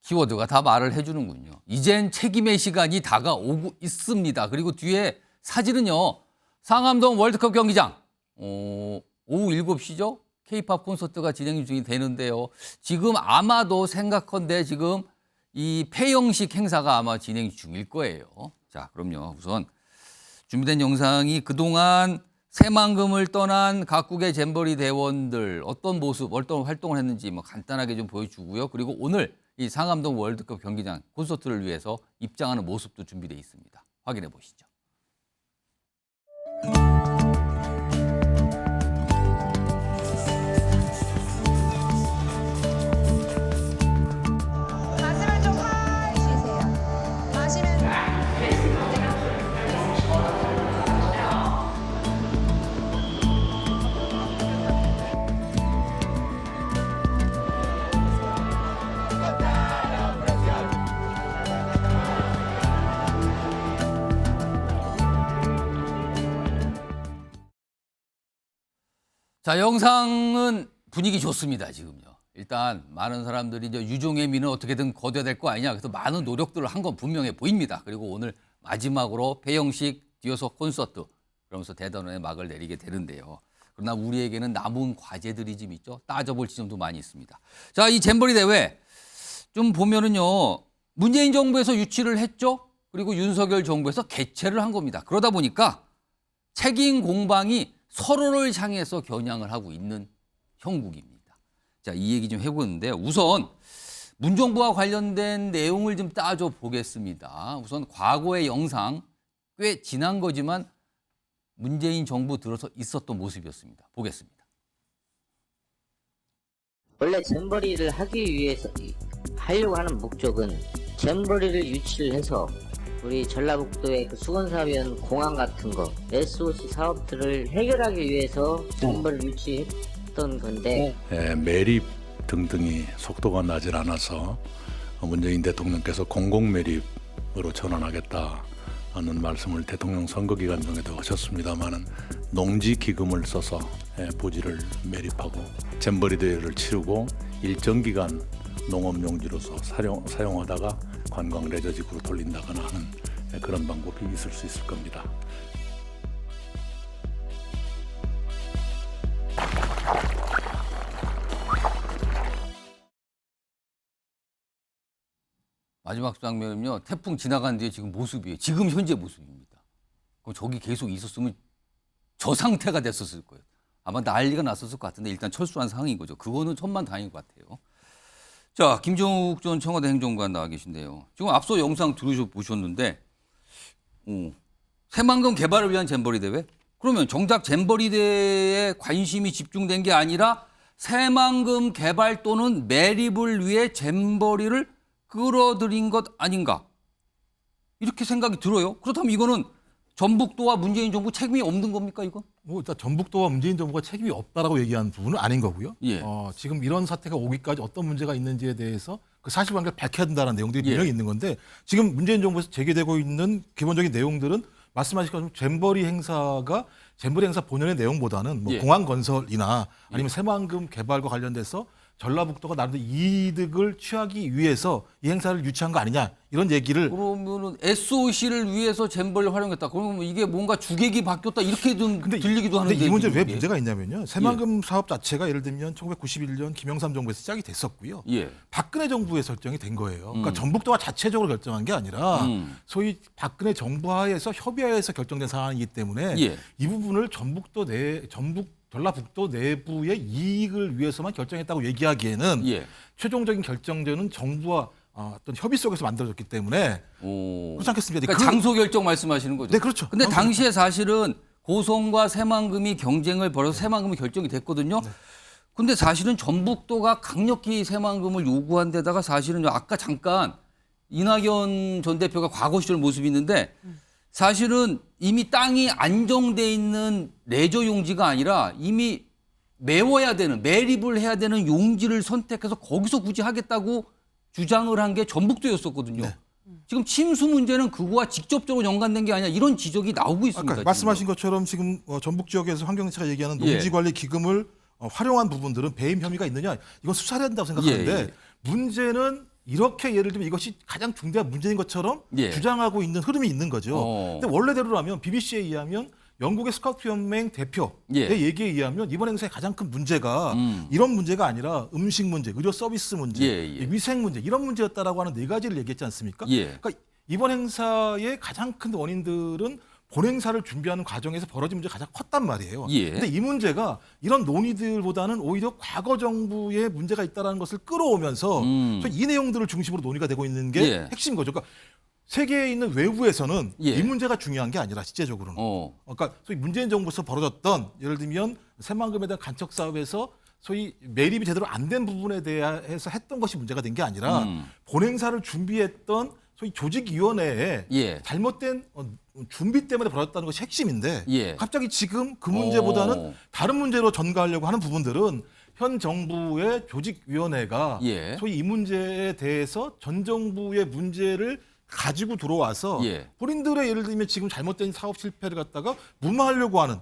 키워드가 다 말을 해주는군요. 이젠 책임의 시간이 다가오고 있습니다. 그리고 뒤에 사진은요. 상암동 월드컵 경기장. 오후 7시죠? K-팝 콘서트가 진행 중이 되는데요. 지금 아마도 생각컨대 지금 이 폐영식 행사가 아마 진행 중일 거예요. 자, 그럼요. 우선 준비된 영상이 그동안 새만금을 떠난 각국의 잼버리 대원들 어떤 모습, 어떤 활동을 했는지 뭐 간단하게 좀 보여주고요. 그리고 오늘 이 상암동 월드컵 경기장 콘서트를 위해서 입장하는 모습도 준비되어 있습니다. 확인해 보시죠. 가슴을 좀 활 쉬세요. 마시면 자, 영상은 분위기 좋습니다, 지금요. 일단 많은 사람들이 이제 유종의 미는 어떻게든 거둬야 될 거 아니냐. 그래서 많은 노력들을 한 건 분명해 보입니다. 그리고 오늘 마지막으로 폐영식 뒤어서 콘서트 그러면서 대단원의 막을 내리게 되는데요. 그러나 우리에게는 남은 과제들이 좀 있죠. 따져볼 지점도 많이 있습니다. 자, 이 잼버리 대회 좀 보면은요. 문재인 정부에서 유치를 했죠. 그리고 윤석열 정부에서 개최를 한 겁니다. 그러다 보니까 책임 공방이 서로를 향해서 겨냥을 하고 있는 형국입니다. 자, 이 얘기 좀 해보는데 우선 문정부와 관련된 내용을 좀 따져 보겠습니다. 우선 과거의 영상 꽤 지난 거지만 문재인 정부 들어서 있었던 모습이었습니다. 보겠습니다. 원래 잼버리를 하기 위해서 하려고 하는 목적은 잼버리를 유치를 해서 우리 전라북도의 그 수건사변 공항 같은 거 SOC 사업들을 해결하기 위해서 잼버리를 유치했던 건데 매립 등등이 속도가 나질 않아서 문재인 대통령께서 공공 매립으로 전환하겠다 하는 말씀을 대통령 선거 기간 중에도 하셨습니다만은 농지 기금을 써서 부지를 매립하고 잼버리 대회를 치르고 일정 기간 농업용지로서 사용하다가 관광 레저지구로 돌린다거나 하는 그런 방법이 있을 수 있을 겁니다. 마지막 장면은요. 태풍 지나간 뒤에 지금 모습이에요. 지금 현재 모습입니다. 그럼 저기 계속 있었으면 저 상태가 됐었을 거예요. 아마 난리가 났었을 것 같은데 일단 철수한 상황인 거죠. 그거는 천만다행인 것 같아요. 자, 김정욱 전 청와대 행정관 나와 계신데요. 지금 앞서 영상 들으셔보셨는데 새만금 개발을 위한 잼버리 대회? 그러면 정작 잼버리 대회에 관심이 집중된 게 아니라 새만금 개발 또는 매립을 위해 잼버리를 끌어들인 것 아닌가? 이렇게 생각이 들어요. 그렇다면 이거는 전북도와 문재인 정부 책임이 없는 겁니까, 이건? 뭐 일단 전북도와 문재인 정부가 책임이 없다라고 얘기한 부분은 아닌 거고요. 예. 지금 이런 사태가 오기까지 어떤 문제가 있는지에 대해서 그 사실관계를 밝혀야 된다는 내용들이 분명히 있는 건데 지금 문재인 정부에서 제기되고 있는 기본적인 내용들은 말씀하신 것처럼 잼버리 행사 본연의 내용보다는 뭐 공항 건설이나 아니면 새만금 개발과 관련돼서 전라북도가 나름대로 이득을 취하기 위해서 이 행사를 유치한 거 아니냐 이런 얘기를 그러면은 SOC를 위해서 잼버리를 활용했다. 그러면 이게 뭔가 주객이 바뀌었다 이렇게 좀 들리기도 하는데. 근데 이 문제 왜 이게. 문제가 있냐면요. 새만금 사업 자체가 예를 들면 1991년 김영삼 정부에서 시작이 됐었고요. 예. 박근혜 정부에 설정이 된 거예요. 그러니까 전북도가 자체적으로 결정한 게 아니라 소위 박근혜 정부 하에서 협의하에서 결정된 사안이기 때문에 예. 이 부분을 전라북도 내부의 이익을 위해서만 결정했다고 얘기하기에는 예. 최종적인 결정전은 정부와 어떤 협의 속에서 만들어졌기 때문에 그렇지 않겠습니까? 그러니까 장소 결정 말씀하시는 거죠. 네, 그렇죠. 근데 당시에 사실은 고성과 새만금이 경쟁을 벌여서 새만금이 결정이 됐거든요. 근데 사실은 전북도가 강력히 새만금을 요구한 데다가 사실은 아까 잠깐 이낙연 전 대표가 과거 시절 모습이 있는데 사실은 이미 땅이 안정돼 있는 레저 용지가 아니라 이미 매립을 해야 되는 용지를 선택해서 거기서 굳이 하겠다고 주장을 한 게 전북도였었거든요. 네. 지금 침수 문제는 그거와 직접적으로 연관된 게 아니라 이런 지적이 나오고 있습니다. 아까 말씀하신 것처럼 지금 전북 지역에서 환경단체가 얘기하는 농지관리 기금을 활용한 부분들은 배임 혐의가 있느냐 이건 수사해야 된다고 생각하는데 예. 문제는 이렇게 예를 들면 이것이 가장 중대한 문제인 것처럼 예. 주장하고 있는 흐름이 있는 거죠. 근데 원래대로라면 BBC에 의하면 영국의 스카우트 연맹 대표의 예. 얘기에 의하면 이번 행사의 가장 큰 문제가 이런 문제가 아니라 음식 문제, 의료 서비스 문제, 예. 위생 문제 이런 문제였다라고 하는 4가지를 얘기했지 않습니까? 예. 그러니까 이번 행사의 가장 큰 원인들은 본행사를 준비하는 과정에서 벌어진 문제가 가장 컸단 말이에요. 예. 근데 이 문제가 이런 논의들보다는 오히려 과거 정부의 문제가 있다는 것을 끌어오면서 이 내용들을 중심으로 논의가 되고 있는 게 예. 핵심인 거죠. 그러니까 세계에 있는 외부에서는 예. 이 문제가 중요한 게 아니라 실제적으로는. 그러니까 소위 문재인 정부에서 벌어졌던 예를 들면 새만금에 대한 간척 사업에서 소위 매립이 제대로 안 된 부분에 대해서 했던 것이 문제가 된 게 아니라 본행사를 준비했던 소위 조직위원회에 예. 잘못된 준비 때문에 벌어졌다는 것이 핵심인데 예. 갑자기 지금 그 문제보다는 다른 문제로 전가하려고 하는 부분들은 현 정부의 조직위원회가 예. 소위 이 문제에 대해서 전 정부의 문제를 가지고 들어와서 예. 본인들의 예를 들면 지금 잘못된 사업 실패를 갖다가 무마하려고 하는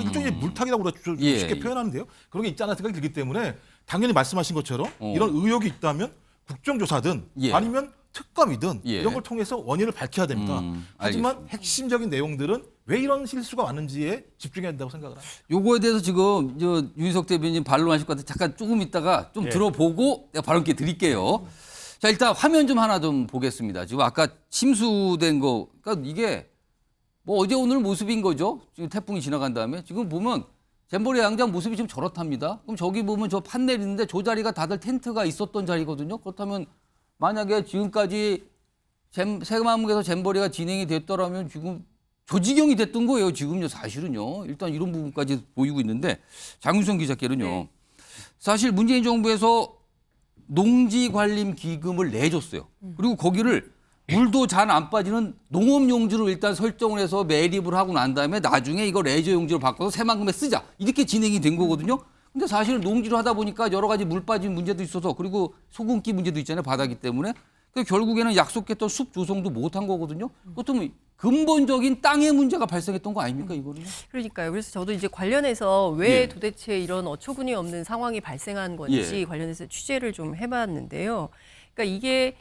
일종의 물타기라고 그러죠. 예, 쉽게 예. 표현하는데요. 그런 게 있지 않나 생각이 들기 때문에 당연히 말씀하신 것처럼 이런 의혹이 있다면 국정조사든 예. 아니면 특검이든 예. 이런 걸 통해서 원인을 밝혀야 됩니다. 하지만 알겠습니다. 핵심적인 내용들은 왜 이런 실수가 왔는지에 집중해야 된다고 생각을 합니다. 요거에 대해서 지금 윤희석 대변인 반론하실 것 같아서 잠깐 조금 있다가 좀 들어보고 내가 발언기 드릴게요. 자, 일단 화면 좀 하나 좀 보겠습니다. 지금 아까 침수된 거, 그러니까 이게 뭐 어제 오늘 모습인 거죠. 지금 태풍이 지나간 다음에 지금 보면 잼버리 양장 모습이 지금 저렇답니다. 그럼 저기 보면 저 판넬 있는데 저 자리가 다들 텐트가 있었던 자리거든요. 그렇다면 만약에 지금까지 새마음국에서 잼버리가 진행이 됐더라면 지금 저 지경이 됐던 거예요. 지금요, 사실은요. 일단 이런 부분까지 보이고 있는데 장윤성 기자께는요. 사실 문재인 정부에서 농지관림 기금을 내줬어요. 그리고 거기를 물도 잘 안 빠지는 농업용지로 일단 설정을 해서 매립을 하고 난 다음에 나중에 이거 레저용지로 바꿔서 새만금에 쓰자. 이렇게 진행이 된 거거든요. 근데 사실은 농지로 하다 보니까 여러 가지 물 빠진 문제도 있어서 그리고 소금기 문제도 있잖아요. 바다기 때문에. 그래서 결국에는 약속했던 숲 조성도 못한 거거든요. 그렇다면 근본적인 땅의 문제가 발생했던 거 아닙니까, 이거는? 그러니까요. 그래서 저도 이제 관련해서 왜 예. 도대체 이런 어처구니 없는 상황이 발생한 건지 예. 관련해서 취재를 좀 해봤는데요. 그러니까 이게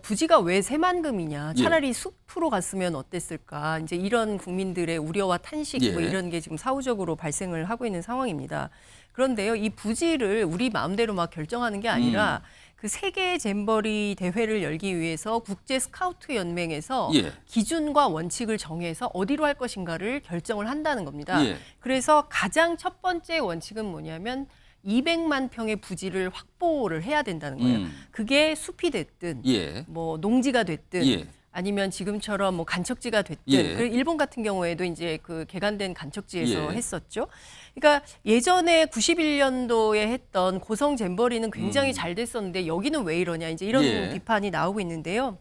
부지가 왜 새만금이냐? 차라리 숲으로 갔으면 어땠을까? 이제 이런 국민들의 우려와 탄식 뭐 예. 이런 게 지금 사후적으로 발생을 하고 있는 상황입니다. 그런데요, 이 부지를 우리 마음대로 막 결정하는 게 아니라 그 세계 잼버리 대회를 열기 위해서 국제 스카우트 연맹에서 예. 기준과 원칙을 정해서 어디로 할 것인가를 결정을 한다는 겁니다. 예. 그래서 가장 첫 번째 원칙은 뭐냐면 200만 평의 부지를 확보를 해야 된다는 거예요. 그게 숲이 됐든 예. 뭐 농지가 됐든 예. 아니면 지금처럼 뭐 간척지가 됐든 예. 그리고 일본 같은 경우에도 이제 그 개간된 간척지에서 예. 했었죠. 그러니까 예전에 91년도에 했던 고성 잼버리는 굉장히 잘 됐었는데 여기는 왜 이러냐 이제 이런 예. 비판이 나오고 있는데요.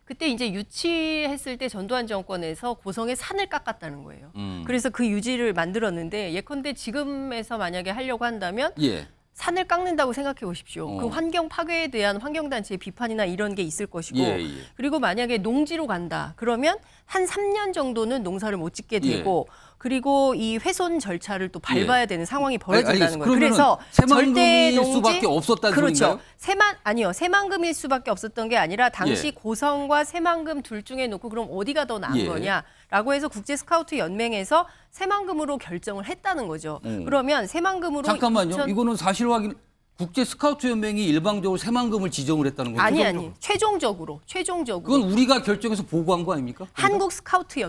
그때 이제 유치했을 때 전두환 정권에서 고성에 산을 깎았다는 거예요. 그래서 그 유지를 만들었는데 예컨대 지금에서 만약에 하려고 한다면 예. 산을 깎는다고 생각해 보십시오. 그 환경 파괴에 대한 환경단체의 비판이나 이런 게 있을 것이고 예. 그리고 만약에 농지로 간다. 그러면 한 3년 정도는 농사를 못 짓게 되고 그리고 이 훼손 절차를 또 밟아야 되는 상황이 벌어진다는 거예요. 그래서 새만금일 수밖에 없었다는 그렇죠. 소리인가요? 새만금일 수밖에 없었던 게 아니라 당시 예. 고성과 새만금 둘 중에 놓고 그럼 어디가 더 나은 예. 거냐라고 해서 국제 스카우트 연맹에서 새만금으로 결정을 했다는 거죠. 그러면 새만금으로 잠깐만요. 이거는 사실 확인. 국제 스카우트 연맹이 일방적으로 새만금을 지정을 했다는 거죠? 아니 최종적으로 그건 우리가 결정해서 보고한 거 아닙니까? 한국 스카우트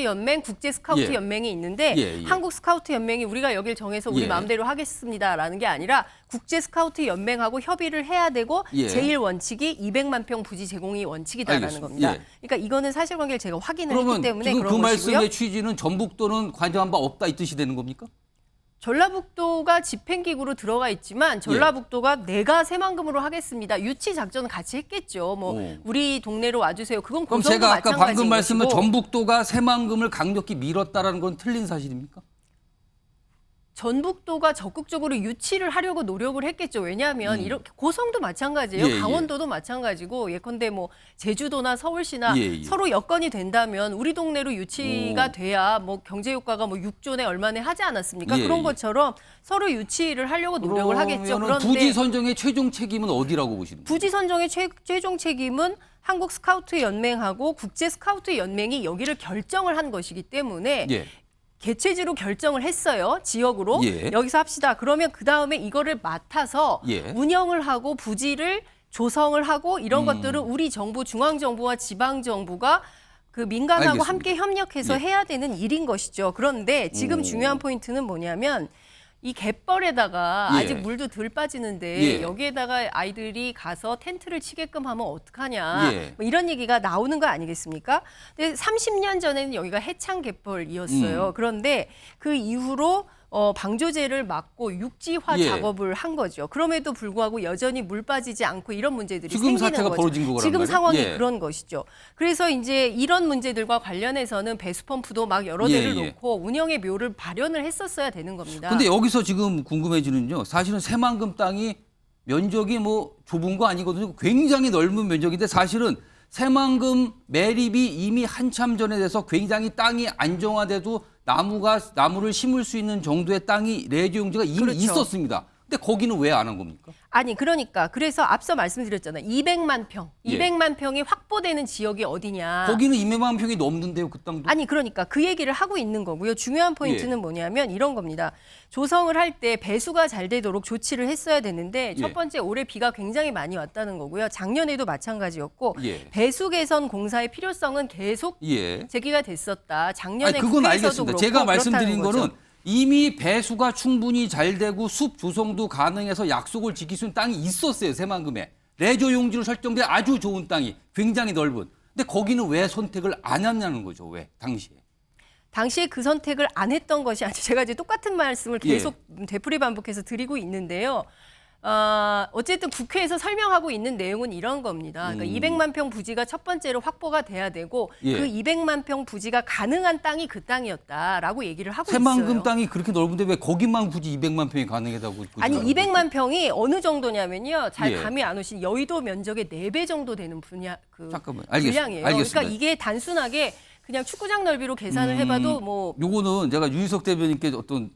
연맹, 국제 스카우트 예. 연맹이 있는데 예. 한국 스카우트 연맹이 우리가 여길 정해서 우리 예. 마음대로 하겠습니다라는 게 아니라 국제 스카우트 연맹하고 협의를 해야 되고 예. 제일 원칙이 200만 평 부지 제공이 원칙이다라는 알겠습니다. 겁니다. 예. 그러니까 이거는 사실관계를 제가 확인을 그러면 했기 때문에 지금 그런 그 것이고요. 말씀의 취지는 전북도는 관여한 바 없다 이 뜻이 되는 겁니까? 전라북도가 집행기구로 들어가 있지만 전라북도가 내가 새만금으로 하겠습니다. 유치 작전은 같이 했겠죠. 뭐 우리 동네로 와주세요. 그건 그럼 고성도 제가 아까 방금 마찬가지인 말씀한 것이고. 전북도가 새만금을 강력히 밀었다라는 건 틀린 사실입니까? 전북도가 적극적으로 유치를 하려고 노력을 했겠죠. 왜냐하면 이렇게 고성도 마찬가지예요. 예, 예. 강원도도 마찬가지고 예컨대 뭐 제주도나 서울시나 예, 예. 서로 여건이 된다면 우리 동네로 유치가 돼야 뭐 경제 효과가 뭐 6조 내 얼마내 하지 않았습니까? 예, 그런 예. 것처럼 서로 유치를 하려고 노력을 하겠죠. 그러면은 그런데 부지 선정의 최종 책임은 어디라고 보시는 거예요? 부지 선정의 최종 책임은 한국 스카우트 연맹하고 국제 스카우트 연맹이 여기를 결정을 한 것이기 때문에 예. 개최지로 결정을 했어요. 지역으로. 예. 여기서 합시다. 그러면 그다음에 이거를 맡아서 예. 운영을 하고 부지를 조성을 하고 이런 것들은 우리 정부, 중앙정부와 지방정부가 그 민간하고 알겠습니다. 함께 협력해서 예. 해야 되는 일인 것이죠. 그런데 지금 중요한 포인트는 뭐냐면 이 갯벌에다가 예. 아직 물도 덜 빠지는데 예. 여기에다가 아이들이 가서 텐트를 치게끔 하면 어떡하냐 예. 뭐 이런 얘기가 나오는 거 아니겠습니까? 근데 30년 전에는 여기가 해창 갯벌이었어요. 그런데 그 이후로 방조제를 막고 육지화 예. 작업을 한 거죠. 그럼에도 불구하고 여전히 물 빠지지 않고 이런 문제들이 지금 생기는 사태가 거죠. 벌어진 거란 지금 말이에요? 상황이 예. 그런 것이죠. 그래서 이제 이런 문제들과 관련해서는 배수펌프도 막 여러 예, 대를 예. 놓고 운영의 묘를 마련을 했었어야 되는 겁니다. 근데 여기서 지금 궁금해지는요. 사실은 새만금 땅이 면적이 뭐 좁은 거 아니거든요. 굉장히 넓은 면적인데 사실은 새만금 매립이 이미 한참 전에 돼서 굉장히 땅이 안정화돼도 나무를 심을 수 있는 정도의 땅이 레저 용지가 이미 그렇죠. 있었습니다. 근데 거기는 왜 안 한 겁니까? 아니 그러니까 그래서 앞서 말씀드렸잖아요. 200만 평, 예. 200만 평이 확보되는 지역이 어디냐. 거기는 200만 평이 넘는데요, 그 땅도. 아니 그러니까 그 얘기를 하고 있는 거고요. 중요한 포인트는 예. 뭐냐면 이런 겁니다. 조성을 할 때 배수가 잘 되도록 조치를 했어야 되는데 예. 첫 번째 올해 비가 굉장히 많이 왔다는 거고요. 작년에도 마찬가지였고 예. 배수 개선 공사의 필요성은 계속 예. 제기가 됐었다. 작년에 아니, 그건 국회에서도 알겠습니다. 그렇고 제가 그렇다는 말씀드린 거죠. 거는 이미 배수가 충분히 잘 되고 숲 조성도 가능해서 약속을 지킬 수 있는 땅이 있었어요. 새만금에. 레저 용지로 설정된 아주 좋은 땅이 굉장히 넓은. 근데 거기는 왜 선택을 안 했냐는 거죠. 왜 당시에. 당시에 그 선택을 안 했던 것이 아니라 제가 이제 똑같은 말씀을 예. 계속 되풀이 반복해서 드리고 있는데요. 어쨌든 국회에서 설명하고 있는 내용은 이런 겁니다. 그러니까 200만 평 부지가 첫 번째로 확보가 돼야 되고 예. 그 200만 평 부지가 가능한 땅이 그 땅이었다라고 얘기를 하고 새만금 있어요. 땅이 그렇게 넓은데 왜 거기만 굳이 200만 평이 가능하다고. 아니 200만 평이 어느 정도냐면요. 잘 예. 감이 안 오신 여의도 면적의 4배 정도 되는 잠깐만. 알겠습니다. 분량이에요. 알겠습니다. 그러니까 이게 단순하게 그냥 축구장 넓이로 계산을 해봐도 뭐 요거는 제가 유희석 대변인께 어떤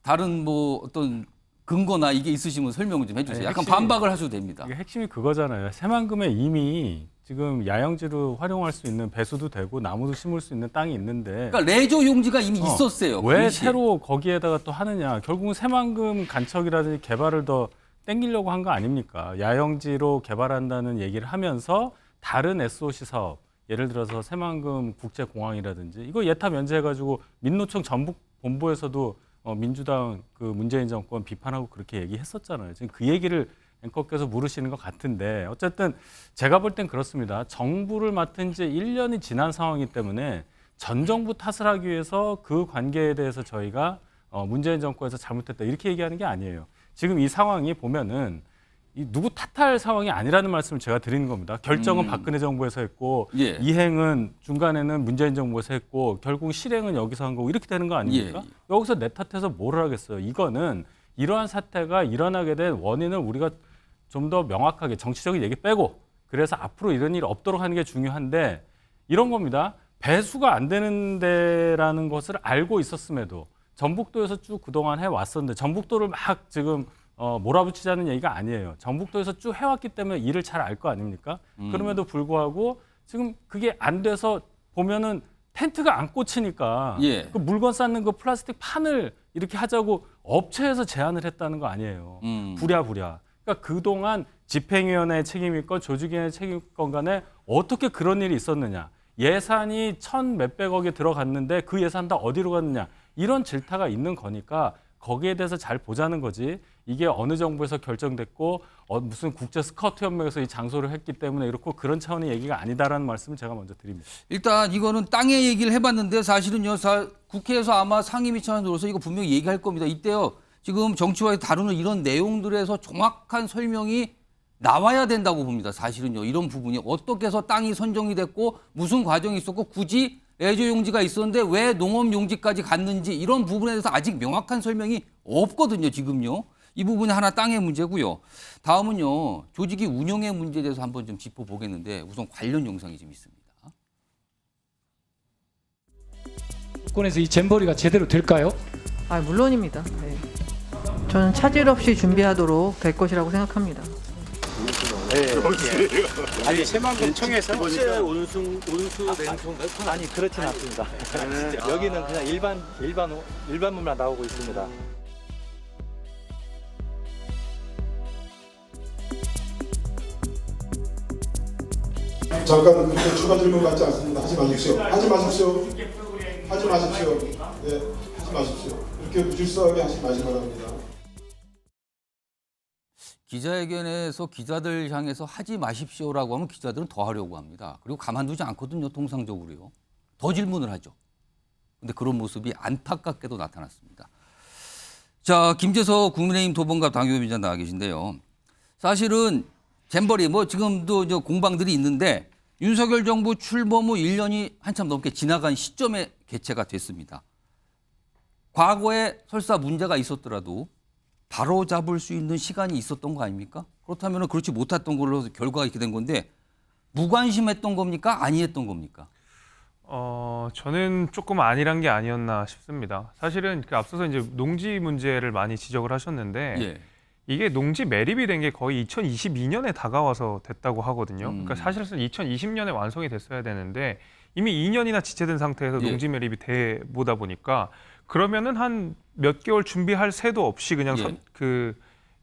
다른 뭐 어떤 근거나 이게 있으시면 설명을 좀 해주세요. 아니, 약간 핵심이- 반박을 하셔도 됩니다. 이게 핵심이 그거잖아요. 새만금에 이미 지금 야영지로 활용할 수 있는 배수도 되고 나무도 심을 수 있는 땅이 있는데 그러니까 레저 용지가 이미 있었어요. 왜 당시에. 새로 거기에다가 또 하느냐. 결국은 새만금 간척이라든지 개발을 더 땡기려고 한 거 아닙니까? 야영지로 개발한다는 얘기를 하면서 다른 SOC 사업, 예를 들어서 새만금 국제공항이라든지 이거 예타 면제해가지고 민노총 전북 본부에서도 민주당 그 문재인 정권 비판하고 그렇게 얘기했었잖아요. 지금 그 얘기를 앵커께서 물으시는 것 같은데 어쨌든 제가 볼 땐 그렇습니다. 정부를 맡은 지 1년이 지난 상황이기 때문에 전 정부 탓을 하기 위해서 그 관계에 대해서 저희가 문재인 정권에서 잘못했다 이렇게 얘기하는 게 아니에요. 지금 이 상황이 보면은 이 누구 탓할 상황이 아니라는 말씀을 제가 드리는 겁니다. 결정은 박근혜 정부에서 했고 예. 이행은 중간에는 문재인 정부에서 했고 결국 실행은 여기서 한 거고 이렇게 되는 거 아닙니까? 예. 여기서 내 탓해서 뭘 하겠어요. 이거는 이러한 사태가 일어나게 된 원인을 우리가 좀 더 명확하게 정치적인 얘기 빼고 그래서 앞으로 이런 일이 없도록 하는 게 중요한데 이런 겁니다. 배수가 안 되는 데라는 것을 알고 있었음에도 전북도에서 쭉 그동안 해왔었는데 전북도를 막 지금 몰아붙이자는 얘기가 아니에요. 전북도에서 쭉 해왔기 때문에 일을 잘 알 거 아닙니까? 그럼에도 불구하고 지금 그게 안 돼서 보면은 텐트가 안 꽂히니까 예. 그 물건 쌓는 그 플라스틱 판을 이렇게 하자고 업체에서 제안을 했다는 거 아니에요. 부랴부랴. 그러니까 그동안 집행위원회의 책임이 있건 조직위원회의 책임이 있건 간에 어떻게 그런 일이 있었느냐. 예산이 1,000 몇백억이 들어갔는데 그 예산 다 어디로 갔느냐. 이런 질타가 있는 거니까 거기에 대해서 잘 보자는 거지. 이게 어느 정부에서 결정됐고 무슨 국제 스카우트 연맹에서 이 장소를 했기 때문에 이렇고 그런 차원의 얘기가 아니다라는 말씀을 제가 먼저 드립니다. 일단 이거는 땅의 얘기를 해봤는데 사실은요. 국회에서 아마 상임위 차원에 들어서 이거 분명히 얘기할 겁니다. 이때요. 지금 정치와에 다루는 이런 내용들에서 정확한 설명이 나와야 된다고 봅니다. 사실은요. 이런 부분이 어떻게 해서 땅이 선정이 됐고 무슨 과정이 있었고 굳이 레저용지가 있었는데 왜 농업용지까지 갔는지 이런 부분에 대해서 아직 명확한 설명이 없거든요, 지금요. 이 부분이 하나 땅의 문제고요. 다음은요, 조직이 운영의 문제에 대해서 한번 좀 짚어보겠는데 우선 관련 영상이 좀 있습니다. 정권에서 이 잼버리가 제대로 될까요? 아, 물론입니다. 네. 저는 차질 없이 준비하도록 될 것이라고 생각합니다. 아니 새만금 청에서 온수 냉동 아니 그렇진 않습니다. 여기는 그냥 일반물만 나오고 있습니다. 잠깐 그렇게 추가 질문 같지 않습니다. 하지 마십시오. 하지 마십시오. 하지 마십시오. 네, 하지 마십시오. 이렇게 무질서하게 하지 마시 바랍니다. 기자회견에서 기자들 향해서 하지 마십시오라고 하면 기자들은 더 하려고 합니다. 그리고 가만두지 않거든요, 통상적으로요. 더 질문을 하죠. 근데 그런 모습이 안타깝게도 나타났습니다. 자, 김재석 국민의힘 도봉갑 당협위원장 나와 계신데요. 사실은 잼버리 뭐 지금도 저 공방들이 있는데 윤석열 정부 출범 후 1년이 한참 넘게 지나간 시점에 개최가 됐습니다. 과거에 설사 문제가 있었더라도 바로 잡을 수 있는 시간이 있었던 거 아닙니까? 그렇다면 그렇지 못했던 걸로 결과가 이렇게 된 건데 무관심했던 겁니까? 아니했던 겁니까? 저는 조금 아니란 게 아니었나 싶습니다. 사실은 그 앞서서 이제 농지 문제를 많이 지적을 하셨는데 예. 이게 농지 매립이 된 게 거의 2022년에 다가와서 됐다고 하거든요. 그러니까 사실은 2020년에 완성이 됐어야 되는데 이미 2년이나 지체된 상태에서 예. 농지 매립이 돼 보다 보니까 그러면은 한 몇 개월 준비할 새도 없이 그냥 예.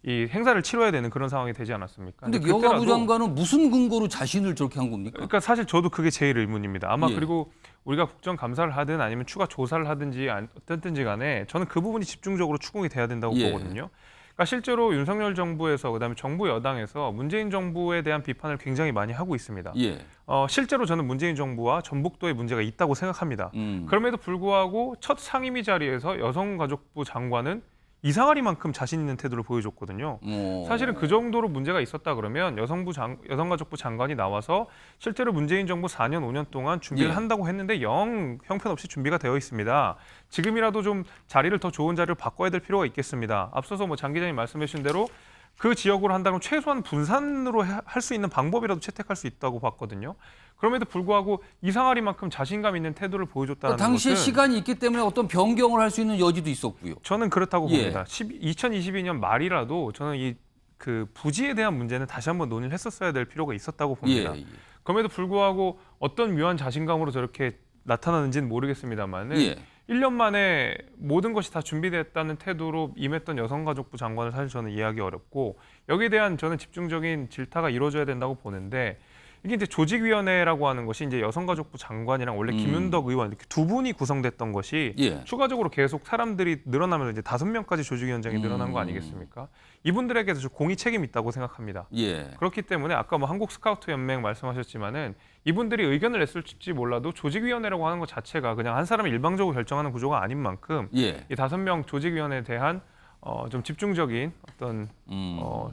이 행사를 치러야 되는 그런 상황이 되지 않았습니까? 근데 그때라도- 여가부 장관은 무슨 근거로 자신을 저렇게 한 겁니까? 그러니까 사실 저도 그게 제일 의문입니다. 아마 예. 그리고 우리가 국정감사를 하든 아니면 추가 조사를 하든지 어쨌든지 간에 저는 그 부분이 집중적으로 추궁이 돼야 된다고 예. 보거든요. 그러니까 실제로 윤석열 정부에서 그다음에 정부 여당에서 문재인 정부에 대한 비판을 굉장히 많이 하고 있습니다. 예. 실제로 저는 문재인 정부와 전북도에 문제가 있다고 생각합니다. 그럼에도 불구하고 첫 상임위 자리에서 여성가족부 장관은 이상하리만큼 자신 있는 태도를 보여줬거든요. 사실은 그 정도로 문제가 있었다 그러면 여성가족부 장관이 나와서 실제로 문재인 정부 4년, 5년 동안 준비를 예. 한다고 했는데 영 형편없이 준비가 되어 있습니다. 지금이라도 좀 자리를 더 좋은 자리로 바꿔야 될 필요가 있겠습니다. 앞서서 뭐 장 기자님 말씀해 주신 대로 그 지역으로 한다면 최소한 분산으로 할 수 있는 방법이라도 채택할 수 있다고 봤거든요. 그럼에도 불구하고 이상하리만큼 자신감 있는 태도를 보여줬다는 것은 당시에 시간이 있기 때문에 어떤 변경을 할 수 있는 여지도 있었고요. 저는 그렇다고 예. 봅니다. 2022년 말이라도 저는 그 부지에 대한 문제는 다시 한번 논의를 했었어야 될 필요가 있었다고 봅니다. 예. 그럼에도 불구하고 어떤 묘한 자신감으로 저렇게 나타나는지는 모르겠습니다만은 예. 1년 만에 모든 것이 다 준비됐다는 태도로 임했던 여성가족부 장관을 사실 저는 이해하기 어렵고 여기에 대한 저는 집중적인 질타가 이루어져야 된다고 보는데 이게 이제 조직위원회라고 하는 것이 이제 여성가족부 장관이랑 원래 김윤덕 의원 이렇게 두 분이 구성됐던 것이 예. 추가적으로 계속 사람들이 늘어나면서 이제 5명까지 조직위원장이 늘어난 거 아니겠습니까? 이분들에게도 좀 공의 책임이 있다고 생각합니다. 예. 그렇기 때문에 아까 뭐 한국 스카우트 연맹 말씀하셨지만은 이분들이 의견을 냈을지 몰라도 조직위원회라고 하는 것 자체가 그냥 한 사람이 일방적으로 결정하는 구조가 아닌 만큼 예. 이 5명 조직위원회에 대한 좀 집중적인 어떤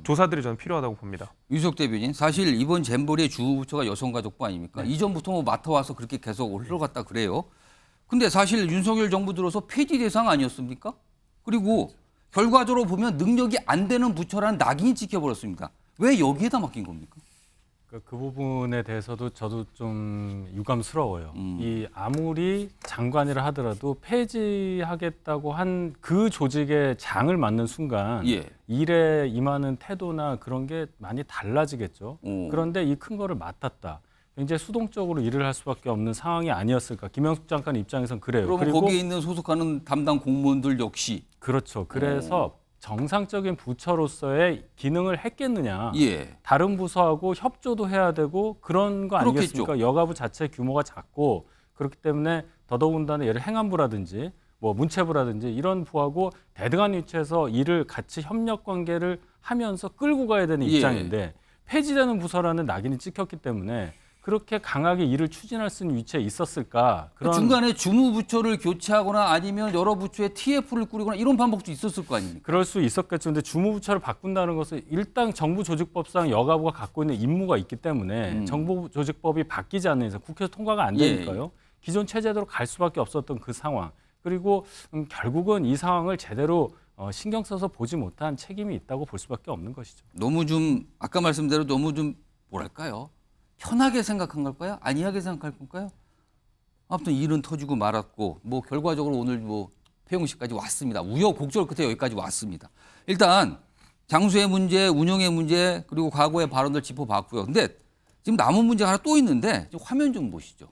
조사들이 저는 필요하다고 봅니다. 유석 대변인, 사실 이번 잼버리의 주부처가 여성가족부 아닙니까? 네. 이전부터 뭐 맡아와서 그렇게 계속 흘러갔다 그래요. 근데 사실 윤석열 정부 들어서 폐지 대상 아니었습니까? 그리고 결과적으로 보면 능력이 안 되는 부처라는 낙인이 찍혀버렸습니다. 왜 여기에다 맡긴 겁니까? 그 부분에 대해서도 저도 좀 유감스러워요. 이 아무리 장관이라 하더라도 폐지하겠다고 한 그 조직의 장을 맡는 순간 예. 일에 임하는 태도나 그런 게 많이 달라지겠죠. 오. 그런데 이 큰 거를 맡았다. 굉장히 수동적으로 일을 할 수밖에 없는 상황이 아니었을까. 김영숙 장관 입장에선 그래요. 그러면 거기에 있는 소속하는 담당 공무원들 역시 그렇죠. 그래서 정상적인 부처로서의 기능을 했겠느냐. 예. 다른 부서하고 협조도 해야 되고 그런 거 그렇겠죠. 아니겠습니까? 여가부 자체 규모가 작고 그렇기 때문에 더더군다나 예를 행안부라든지 뭐 문체부라든지 이런 부하고 대등한 위치에서 일을 같이 협력 관계를 하면서 끌고 가야 되는 예. 입장인데 폐지되는 부서라는 낙인이 찍혔기 때문에 그렇게 강하게 일을 추진할 수 있는 위치에 있었을까? 그런 중간에 주무부처를 교체하거나 아니면 여러 부처에 TF를 꾸리거나 이런 방법도 있었을 거 아닙니까? 그럴 수 있었겠죠. 근데 주무부처를 바꾼다는 것은 일단 정부조직법상 여가부가 갖고 있는 임무가 있기 때문에 정부조직법이 바뀌지 않는 이상 국회에서 통과가 안 예. 되니까요. 기존 체제대로 갈 수밖에 없었던 그 상황. 그리고 결국은 이 상황을 제대로 신경 써서 보지 못한 책임이 있다고 볼 수밖에 없는 것이죠. 너무 좀 아까 말씀대로 너무 좀 뭐랄까요? 편하게 생각한 걸까요? 안이하게 생각할 건가요? 아무튼 일은 터지고 말았고 뭐 결과적으로 오늘 뭐 폐용식까지 왔습니다. 우여곡절 끝에 여기까지 왔습니다. 일단 장수의 문제, 운영의 문제 그리고 과거의 발언들 짚어봤고요. 근데 지금 남은 문제가 하나 또 있는데 지금 화면 좀 보시죠.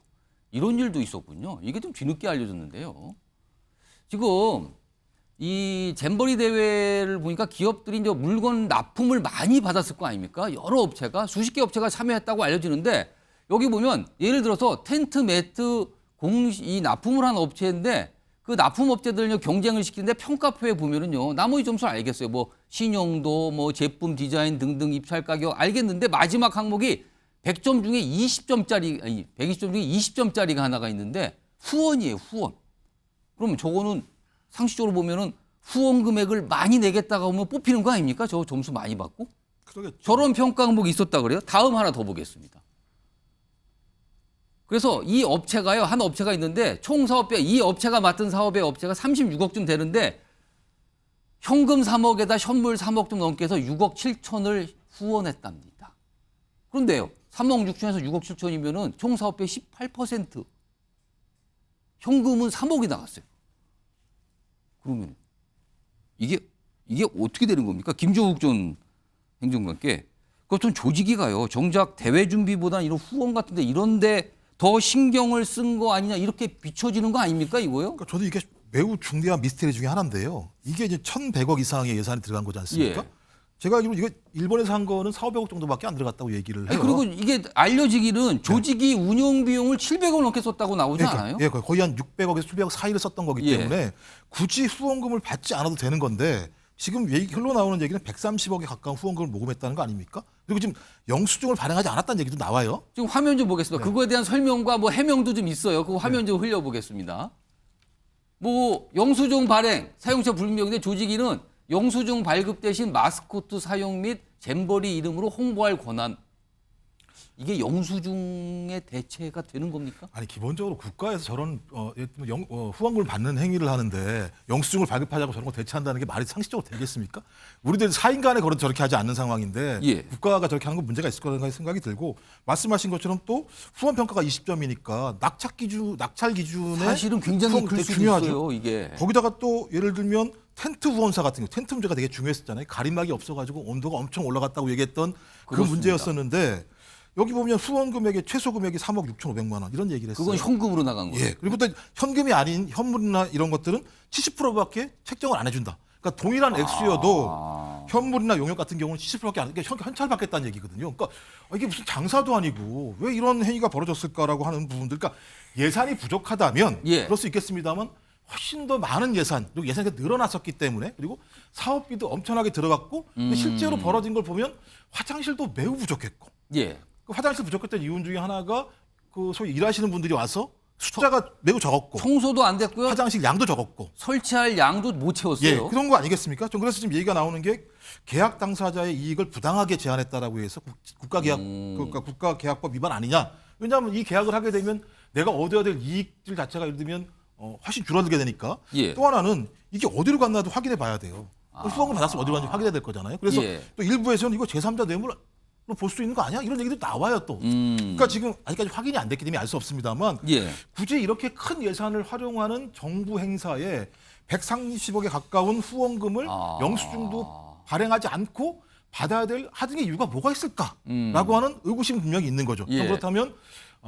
이런 일도 있었군요. 이게 좀 뒤늦게 알려졌는데요. 지금 이 잼버리 대회를 보니까 기업들이 이제 물건 납품을 많이 받았을 거 아닙니까? 여러 업체가 수십 개 업체가 참여했다고 알려지는데 여기 보면 예를 들어서 텐트 매트 이 납품을 한 업체인데 그 납품 업체들을 경쟁을 시키는데 평가표에 보면은요 나머지 점수를 알겠어요. 뭐 신용도, 뭐 제품 디자인 등등 입찰 가격 알겠는데 마지막 항목이 100점 중에 20점짜리 아니 120점 중에 20점짜리가 하나가 있는데 후원이에요. 후원. 그러면 저거는 상식적으로 보면은 후원 금액을 많이 내겠다가 하면 뽑히는 거 아닙니까? 저 점수 많이 받고. 그러겠죠. 저런 평가 항목이 있었다 그래요. 다음 하나 더 보겠습니다. 그래서 이 업체가요. 한 업체가 있는데 총 사업비 이 업체가 맡은 사업의 업체가 36억쯤 되는데 현금 3억에다 현물 3억 좀 넘게 해서 6억 7천을 후원했답니다. 그런데요. 3억 6천에서 6억 7천이면은 총 사업비의 18%. 현금은 3억이 나갔어요. 그러면 이게 어떻게 되는 겁니까? 김조국 전 행정관께 그것은 조직이가요. 정작 대회 준비보다는 이런 후원 같은데 이런데 더 신경을 쓴 거 아니냐 이렇게 비춰지는 거 아닙니까 이거요? 그러니까 저도 이게 매우 중대한 미스테리 중에 하나인데요. 이게 이제 1,100억 이상의 예산이 들어간 거지 않습니까? 예. 제가 알기로 이거 일본에서 한 거는 4,500억 정도밖에 안 들어갔다고 얘기를 해요. 그리고 이게 알려지기는 조직이 운영 비용을 700억 넘게 썼다고 나오지 않아요? 예, 거의 한 600억에서 700억 사이를 썼던 거기 예. 때문에 굳이 후원금을 받지 않아도 되는 건데 지금 흘러나오는 얘기는 130억에 가까운 후원금을 모금했다는 거 아닙니까? 그리고 지금 영수증을 발행하지 않았다는 얘기도 나와요. 지금 화면 좀 보겠습니다. 네. 그거에 대한 설명과 뭐 해명도 좀 있어요. 그 화면 좀 흘려보겠습니다. 뭐 영수증 발행, 사용자 불명인데 조직위는 영수증 발급 대신 마스코트 사용 및 잼버리 이름으로 홍보할 권한. 이게 영수증의 대체가 되는 겁니까? 아니 기본적으로 국가에서 저런 후원금을 받는 행위를 하는데 영수증을 발급하자고 저런 거 대체한다는 게 말이 상식적으로 되겠습니까? 우리들 사인 간에 저렇게 하지 않는 상황인데 예. 국가가 저렇게 하는 건 문제가 있을 거라는 생각이 들고 말씀하신 것처럼 또 후원 평가가 20점이니까 낙찰 기준에 사실은 굉장히 클 수도 있어요, 이게. 거기다가 또 예를 들면 텐트 후원사 같은 경우 텐트 문제가 되게 중요했었잖아요. 가림막이 없어가지고 온도가 엄청 올라갔다고 얘기했던 그 그렇습니다. 문제였었는데 여기 보면 후원 금액의 최소 금액이 3억 6,500만 원 이런 얘기를 했어요. 그건 현금으로 나간 거예요. 예. 그리고 또 현금이 아닌 현물이나 이런 것들은 70%밖에 책정을 안 해준다. 그러니까 동일한 액수여도 현물이나 용역 같은 경우는 70%밖에 안, 그러니까 현찰 받겠다는 얘기거든요. 그러니까 이게 무슨 장사도 아니고 왜 이런 행위가 벌어졌을까라고 하는 부분들. 그러니까 예산이 부족하다면 예. 그럴 수 있겠습니다만 훨씬 더 많은 예산 그리고 예산이 늘어났었기 때문에 그리고 사업비도 엄청나게 들어갔고 실제로 벌어진 걸 보면 화장실도 매우 부족했고. 예. 그 화장실 부족했던 이유 중에 하나가 그 소위 일하시는 분들이 와서 숫자가 매우 적었고 청소도 안 됐고요. 화장실 양도 적었고 설치할 양도 못 채웠어요. 예, 그런 거 아니겠습니까? 좀 그래서 지금 얘기가 나오는 게 계약 당사자의 이익을 부당하게 제한했다라고 해서 국가계약법 위반 아니냐? 왜냐하면 이 계약을 하게 되면 내가 얻어야 될 이익들 자체가 예를 들면 훨씬 줄어들게 되니까. 예. 또 하나는 이게 어디로 갔나도 확인해 봐야 돼요. 후원금 받았으면 어디로 갔는지 확인해야 될 거잖아요. 그래서 예. 또 일부에서는 이거 제3자 뇌물로 볼 수 있는 거 아니야? 이런 얘기도 나와요 또. 그러니까 지금 아직까지 확인이 안 됐기 때문에 알 수 없습니다만 예. 굳이 이렇게 큰 예산을 활용하는 정부 행사에 130억에 가까운 후원금을 영수증도 발행하지 않고 받아야 될 하등의 이유가 뭐가 있을까라고 하는 의구심이 분명히 있는 거죠. 예. 그렇다면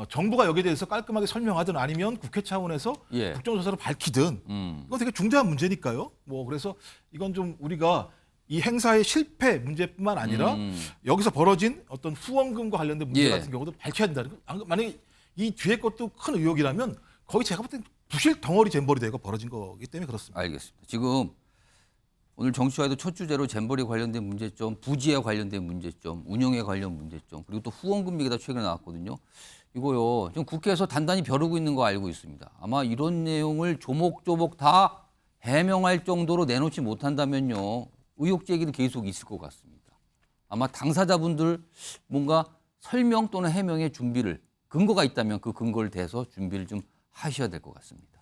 정부가 여기에 대해서 깔끔하게 설명하든 아니면 국회 차원에서 예. 국정조사를 밝히든 이건 되게 중대한 문제니까요. 뭐 그래서 이건 좀 우리가 이 행사의 실패 문제뿐만 아니라 여기서 벌어진 어떤 후원금과 관련된 문제 예. 같은 경우도 밝혀야 된다. 만약에 이 뒤에 것도 큰 의혹이라면 거의 제가 볼 땐 부실 덩어리 잼버리 대회가 벌어진 거기 때문에 그렇습니다. 알겠습니다. 지금 오늘 정치화에도 첫 주제로 잼버리 관련된 문제점, 부지에 관련된 문제점, 운영에 관련 문제점, 그리고 또 후원금 얘기가 최근에 나왔거든요. 이거요. 지금 국회에서 단단히 벼르고 있는 거 알고 있습니다. 아마 이런 내용을 조목조목 다 해명할 정도로 내놓지 못한다면요. 의혹 제기는 계속 있을 것 같습니다. 아마 당사자분들 뭔가 설명 또는 해명의 준비를 근거가 있다면 그 근거를 대서 준비를 좀 하셔야 될 것 같습니다.